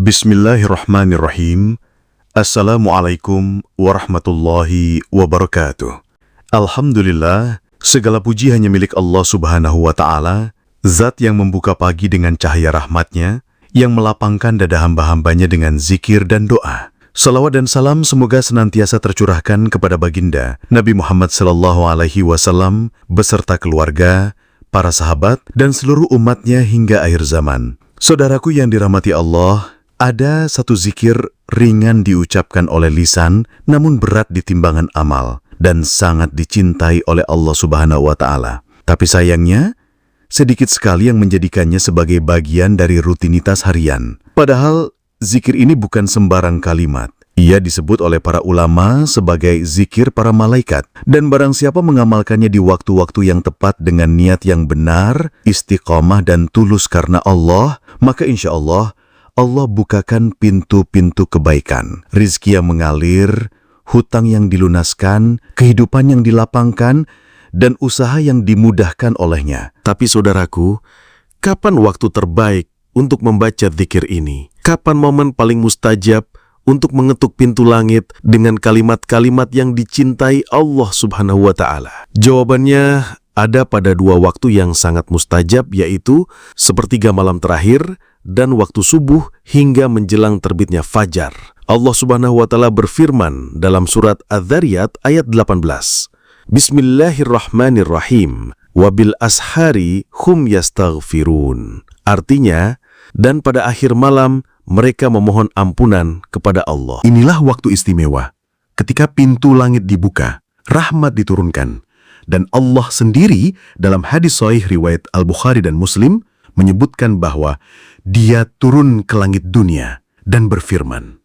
Bismillahirrahmanirrahim. Assalamualaikum warahmatullahi wabarakatuh. Alhamdulillah, segala puji hanya milik Allah Subhanahu wa Ta'ala, Zat yang membuka pagi dengan cahaya rahmatnya, yang melapangkan dada hamba-hambanya dengan zikir dan doa. Salawat dan salam semoga senantiasa tercurahkan kepada baginda Nabi Muhammad SAW beserta keluarga, para sahabat, dan seluruh umatnya hingga akhir zaman. Saudaraku yang dirahmati Allah, ada satu zikir ringan diucapkan oleh lisan, namun berat di timbangan amal, dan sangat dicintai oleh Allah Subhanahu wa Ta'ala. Tapi sayangnya, sedikit sekali yang menjadikannya sebagai bagian dari rutinitas harian. Padahal, zikir ini bukan sembarang kalimat. Ia disebut oleh para ulama sebagai zikir para malaikat. Dan barang siapa mengamalkannya di waktu-waktu yang tepat dengan niat yang benar, istiqomah dan tulus karena Allah, maka insya Allah, Allah bukakan pintu-pintu kebaikan, rizki yang mengalir, hutang yang dilunaskan, kehidupan yang dilapangkan, dan usaha yang dimudahkan olehnya. Tapi saudaraku, kapan waktu terbaik untuk membaca zikir ini? Kapan momen paling mustajab untuk mengetuk pintu langit dengan kalimat-kalimat yang dicintai Allah Subhanahu wa Ta'ala? Jawabannya ada pada dua waktu yang sangat mustajab, yaitu sepertiga malam terakhir dan waktu subuh hingga menjelang terbitnya fajar. Allah Subhanahu wa Ta'ala berfirman dalam surat Adz-Dzariyat ayat 18. Bismillahirrahmanirrahim. Wabil ashari hum yastaghfirun. Artinya, dan pada akhir malam mereka memohon ampunan kepada Allah. Inilah waktu istimewa, ketika pintu langit dibuka, rahmat diturunkan, dan Allah sendiri dalam hadis sahih riwayat Al-Bukhari dan Muslim menyebutkan bahwa Dia turun ke langit dunia dan berfirman,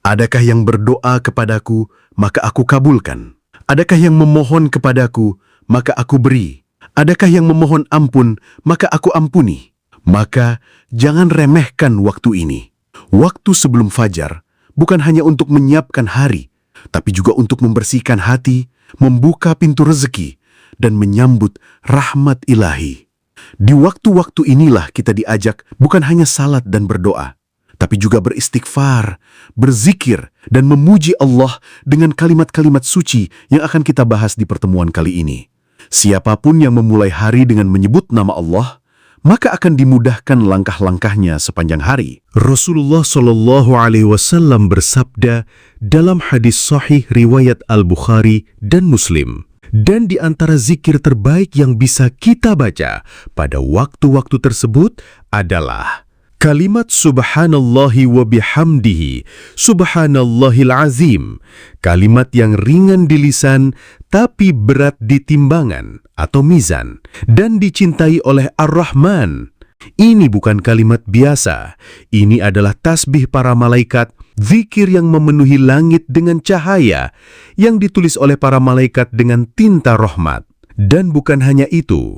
"Adakah yang berdoa kepadaku, maka aku kabulkan? Adakah yang memohon kepadaku, maka aku beri? Adakah yang memohon ampun, maka aku ampuni?" Maka jangan remehkan waktu ini. Waktu sebelum fajar bukan hanya untuk menyiapkan hari, tapi juga untuk membersihkan hati, membuka pintu rezeki, dan menyambut rahmat ilahi. Di waktu-waktu inilah kita diajak bukan hanya salat dan berdoa, tapi juga beristighfar, berzikir, dan memuji Allah dengan kalimat-kalimat suci yang akan kita bahas di pertemuan kali ini. Siapapun yang memulai hari dengan menyebut nama Allah, maka akan dimudahkan langkah-langkahnya sepanjang hari. Rasulullah SAW bersabda dalam hadis sahih riwayat Al-Bukhari dan Muslim, dan di antara zikir terbaik yang bisa kita baca pada waktu-waktu tersebut adalah kalimat Subhanallahi wa bihamdihi, Subhanallahil azim. Kalimat yang ringan di lisan tapi berat di timbangan atau mizan dan dicintai oleh Ar-Rahman. Ini bukan kalimat biasa. Ini adalah tasbih para malaikat, zikir yang memenuhi langit dengan cahaya, yang ditulis oleh para malaikat dengan tinta rahmat. Dan bukan hanya itu.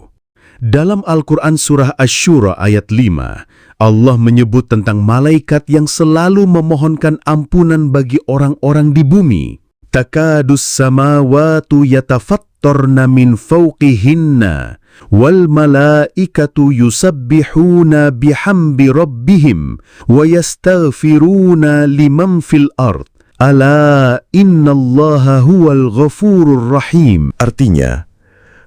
Dalam Al-Quran surah Asy-Syura ayat 5, Allah menyebut tentang malaikat yang selalu memohonkan ampunan bagi orang-orang di bumi. Takadus samawatu yatafattarna min fawqihinna wal malaikatu yusabbihuna bihamdi rabbihim wa yastaghfiruna liman fil ard. Ala innallaha huwal ghafurur rahim. Artinya,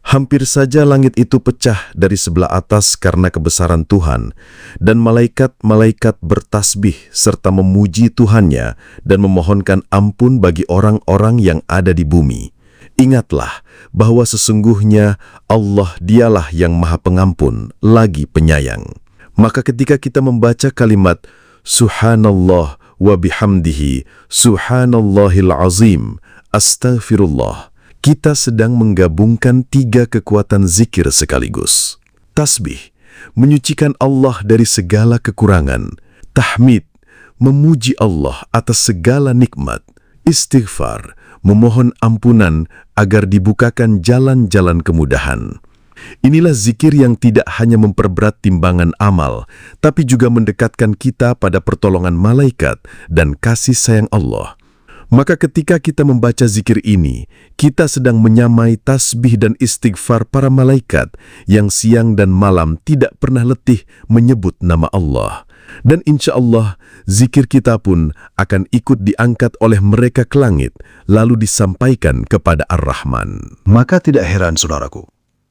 hampir saja langit itu pecah dari sebelah atas karena kebesaran Tuhan, dan malaikat-malaikat bertasbih serta memuji Tuhannya dan memohonkan ampun bagi orang-orang yang ada di bumi. Ingatlah bahwa sesungguhnya Allah dialah yang Maha Pengampun lagi penyayang. Maka ketika kita membaca kalimat Subhanallah wa bihamdihi, Subhanallahil azim, astaghfirullah, kita sedang menggabungkan tiga kekuatan zikir sekaligus. Tasbih, menyucikan Allah dari segala kekurangan. Tahmid, memuji Allah atas segala nikmat. Istighfar, memohon ampunan agar dibukakan jalan-jalan kemudahan. Inilah zikir yang tidak hanya memperberat timbangan amal, tapi juga mendekatkan kita pada pertolongan malaikat dan kasih sayang Allah. Maka ketika kita membaca zikir ini, kita sedang menyamai tasbih dan istighfar para malaikat yang siang dan malam tidak pernah letih menyebut nama Allah. Dan insya Allah, zikir kita pun akan ikut diangkat oleh mereka ke langit, lalu disampaikan kepada Ar-Rahman. Maka tidak heran, saudaraku,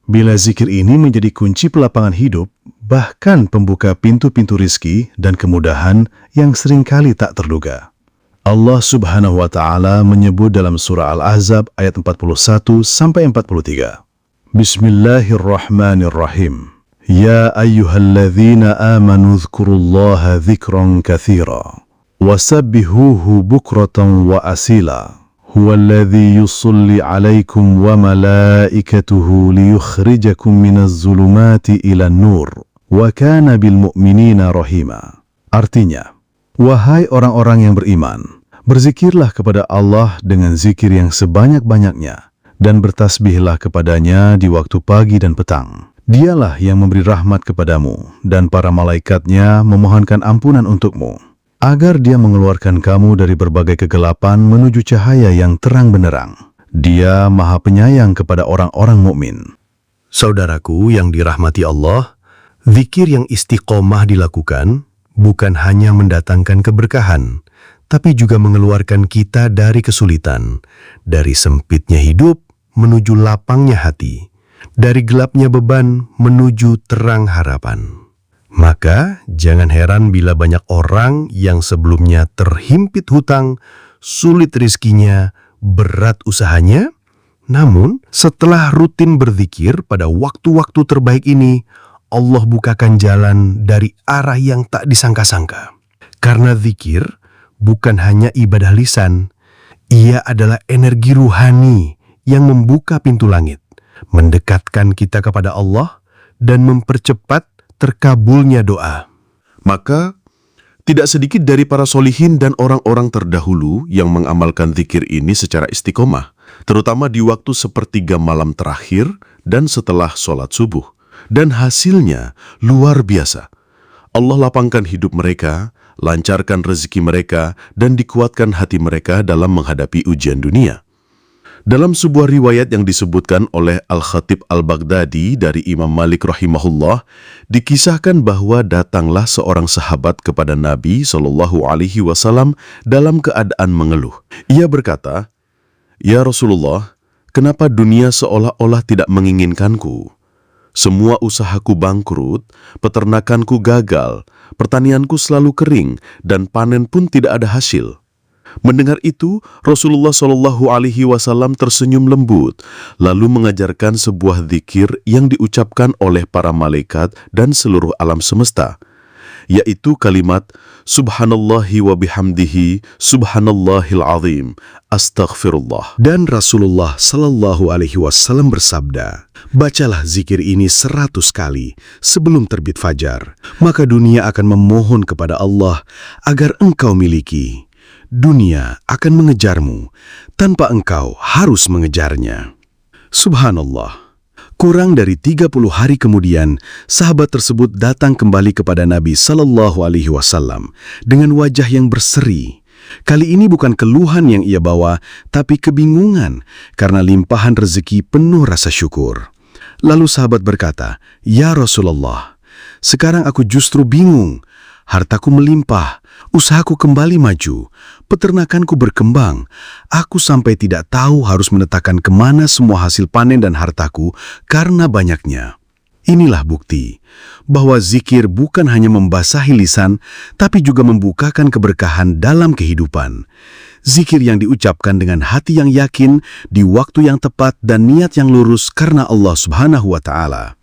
bila zikir ini menjadi kunci pelapangan hidup, bahkan pembuka pintu-pintu rizki dan kemudahan yang seringkali tak terduga. Allah Subhanahu wa Ta'ala menyebut dalam surah Al-Ahzab ayat 41-43. Bismillahirrahmanirrahim. Ya ayyuhalladzina amanu dzkurullaha dzikran katsira wasabbihuhu bukratan wa asila. Huwallazi yusalli 'alaikum wa malaikatuhu liyukhrijakum minaz zulumati ilan nur wa kana bil mu'minina rahima. Artinya, wahai orang-orang yang beriman, berzikirlah kepada Allah dengan zikir yang sebanyak-banyaknya dan bertasbihlah kepadanya di waktu pagi dan petang. Dialah yang memberi rahmat kepadamu, dan para malaikatnya memohonkan ampunan untukmu, agar dia mengeluarkan kamu dari berbagai kegelapan menuju cahaya yang terang benderang. Dia Maha Penyayang kepada orang-orang mukmin. Saudaraku yang dirahmati Allah, zikir yang istiqomah dilakukan bukan hanya mendatangkan keberkahan, tapi juga mengeluarkan kita dari kesulitan, dari sempitnya hidup menuju lapangnya hati, dari gelapnya beban menuju terang harapan. Maka jangan heran bila banyak orang yang sebelumnya terhimpit hutang, sulit rizkinya, berat usahanya, namun setelah rutin berzikir pada waktu-waktu terbaik ini, Allah bukakan jalan dari arah yang tak disangka-sangka. Karena zikir bukan hanya ibadah lisan, ia adalah energi ruhani yang membuka pintu langit, mendekatkan kita kepada Allah, dan mempercepat terkabulnya doa. Maka, tidak sedikit dari para solihin dan orang-orang terdahulu yang mengamalkan zikir ini secara istiqomah, terutama di waktu sepertiga malam terakhir dan setelah sholat subuh. Dan hasilnya luar biasa. Allah lapangkan hidup mereka, lancarkan rezeki mereka, dan dikuatkan hati mereka dalam menghadapi ujian dunia. Dalam sebuah riwayat yang disebutkan oleh Al-Khatib Al-Baghdadi dari Imam Malik rahimahullah, dikisahkan bahwa datanglah seorang sahabat kepada Nabi SAW dalam keadaan mengeluh. Ia berkata, "Ya Rasulullah, kenapa dunia seolah-olah tidak menginginkanku? Semua usahaku bangkrut, peternakanku gagal, pertanianku selalu kering, dan panen pun tidak ada hasil." Mendengar itu, Rasulullah SAW tersenyum lembut, lalu mengajarkan sebuah zikir yang diucapkan oleh para malaikat dan seluruh alam semesta, yaitu kalimat Subhanallahi wa bihamdihi, Subhanallahil azim, Astaghfirullah. Dan Rasulullah SAW bersabda, "Bacalah zikir ini 100 kali sebelum terbit fajar, maka dunia akan memohon kepada Allah agar engkau miliki. Dunia akan mengejarmu tanpa engkau harus mengejarnya." Subhanallah. Kurang dari 30 hari kemudian, sahabat tersebut datang kembali kepada Nabi SAW dengan wajah yang berseri. Kali ini bukan keluhan yang ia bawa, tapi kebingungan karena limpahan rezeki penuh rasa syukur. Lalu sahabat berkata, "Ya Rasulullah, sekarang aku justru bingung. Hartaku melimpah, usahaku kembali maju, peternakanku berkembang. Aku sampai tidak tahu harus menetapkan kemana semua hasil panen dan hartaku karena banyaknya." Inilah bukti bahwa zikir bukan hanya membasahi lisan, tapi juga membukakan keberkahan dalam kehidupan. Zikir yang diucapkan dengan hati yang yakin, di waktu yang tepat, dan niat yang lurus karena Allah Subhanahu wa Ta'ala.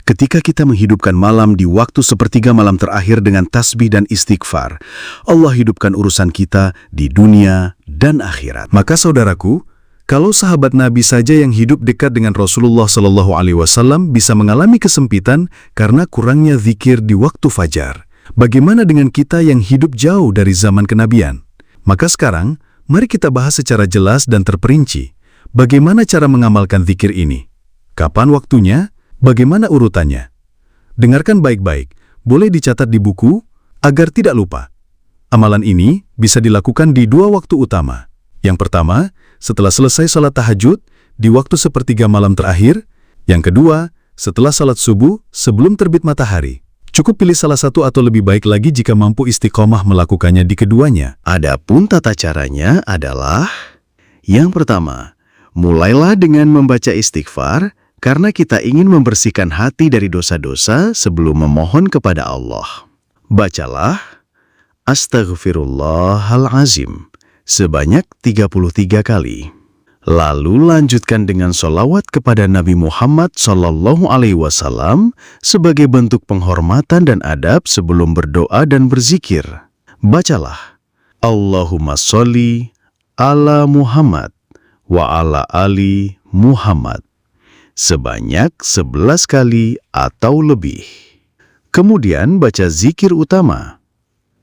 Ketika kita menghidupkan malam di waktu sepertiga malam terakhir dengan tasbih dan istighfar, Allah hidupkan urusan kita di dunia dan akhirat. Maka saudaraku, kalau sahabat Nabi saja yang hidup dekat dengan Rasulullah SAW bisa mengalami kesempitan karena kurangnya zikir di waktu fajar, bagaimana dengan kita yang hidup jauh dari zaman kenabian? Maka sekarang, mari kita bahas secara jelas dan terperinci bagaimana cara mengamalkan zikir ini. Kapan waktunya? Bagaimana urutannya? Dengarkan baik-baik, boleh dicatat di buku agar tidak lupa. Amalan ini bisa dilakukan di 2 waktu utama. Yang pertama, setelah selesai salat tahajud di waktu sepertiga malam terakhir. Yang kedua, setelah salat subuh sebelum terbit matahari. Cukup pilih salah satu atau lebih baik lagi jika mampu istiqomah melakukannya di keduanya. Adapun tata caranya adalah yang pertama, mulailah dengan membaca istighfar karena kita ingin membersihkan hati dari dosa-dosa sebelum memohon kepada Allah. Bacalah Astaghfirullahalazim sebanyak 33 kali. Lalu lanjutkan dengan sholawat kepada Nabi Muhammad SAW sebagai bentuk penghormatan dan adab sebelum berdoa dan berzikir. Bacalah Allahumma sholli ala Muhammad wa ala ali Muhammad sebanyak 11 kali atau lebih. Kemudian baca zikir utama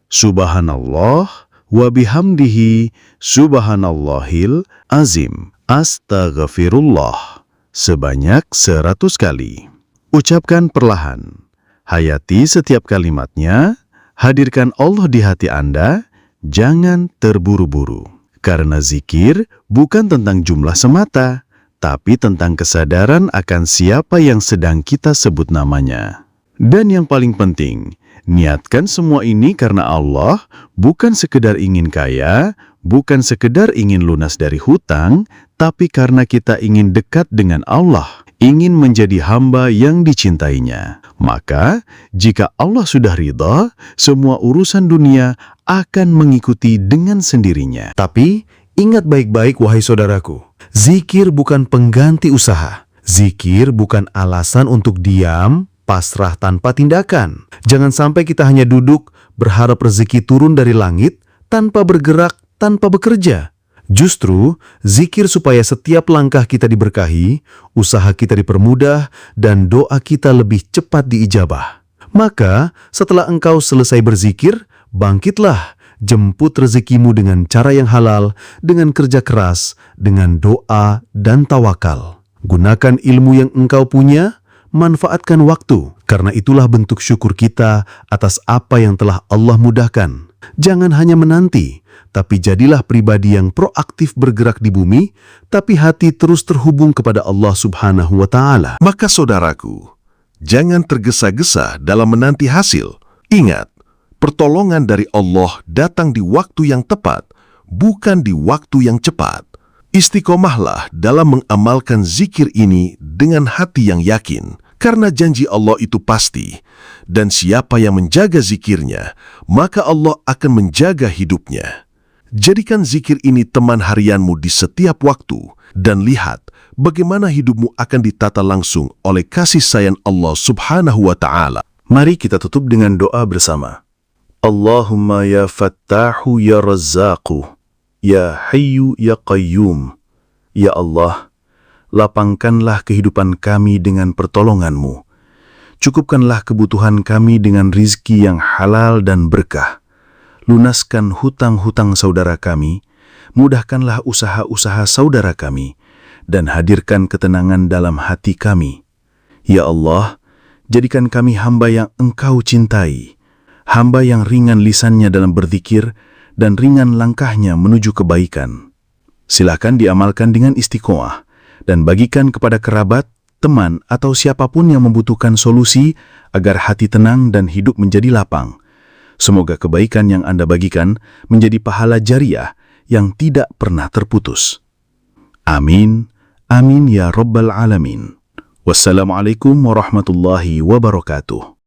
Subhanallah wa bihamdihi subhanallahil azim astaghfirullah sebanyak 100 kali. Ucapkan perlahan, hayati setiap kalimatnya, hadirkan Allah di hati Anda, jangan terburu-buru. Karena zikir bukan tentang jumlah semata, tapi tentang kesadaran akan siapa yang sedang kita sebut namanya. Dan yang paling penting, niatkan semua ini karena Allah, bukan sekedar ingin kaya, bukan sekedar ingin lunas dari hutang, tapi karena kita ingin dekat dengan Allah, ingin menjadi hamba yang dicintainya. Maka, jika Allah sudah ridha, semua urusan dunia akan mengikuti dengan sendirinya. Tapi, ingat baik-baik wahai saudaraku, zikir bukan pengganti usaha. Zikir bukan alasan untuk diam, pasrah tanpa tindakan. Jangan sampai kita hanya duduk, berharap rezeki turun dari langit, tanpa bergerak, tanpa bekerja. Justru, zikir supaya setiap langkah kita diberkahi, usaha kita dipermudah, dan doa kita lebih cepat diijabah. Maka, setelah engkau selesai berzikir, bangkitlah, jemput rezekimu dengan cara yang halal, dengan kerja keras, dengan doa dan tawakal. Gunakan ilmu yang engkau punya, manfaatkan waktu, karena itulah bentuk syukur kita atas apa yang telah Allah mudahkan. Jangan hanya menanti, tapi jadilah pribadi yang proaktif bergerak di bumi, tapi hati terus terhubung kepada Allah Subhanahu wa Ta'ala. Maka saudaraku, jangan tergesa-gesa dalam menanti hasil. Ingat, pertolongan dari Allah datang di waktu yang tepat, bukan di waktu yang cepat. Istiqomahlah dalam mengamalkan zikir ini dengan hati yang yakin, karena janji Allah itu pasti, dan siapa yang menjaga zikirnya, maka Allah akan menjaga hidupnya. Jadikan zikir ini teman harianmu di setiap waktu, dan lihat bagaimana hidupmu akan ditata langsung oleh kasih sayang Allah Subhanahu wa Ta'ala. Mari kita tutup dengan doa bersama. Allahumma ya Fattahu ya Razzaqu, ya Hayyu ya Qayyum. Ya Allah, lapangkanlah kehidupan kami dengan pertolongan-Mu. Cukupkanlah kebutuhan kami dengan rizki yang halal dan berkah. Lunaskan hutang-hutang saudara kami, mudahkanlah usaha-usaha saudara kami, dan hadirkan ketenangan dalam hati kami. Ya Allah, jadikan kami hamba yang Engkau cintai, hamba yang ringan lisannya dalam berzikir dan ringan langkahnya menuju kebaikan. Silakan diamalkan dengan istiqomah dan bagikan kepada kerabat, teman, atau siapapun yang membutuhkan solusi agar hati tenang dan hidup menjadi lapang. Semoga kebaikan yang Anda bagikan menjadi pahala jariah yang tidak pernah terputus. Amin. Amin ya Rabbal Alamin. Wassalamualaikum warahmatullahi wabarakatuh.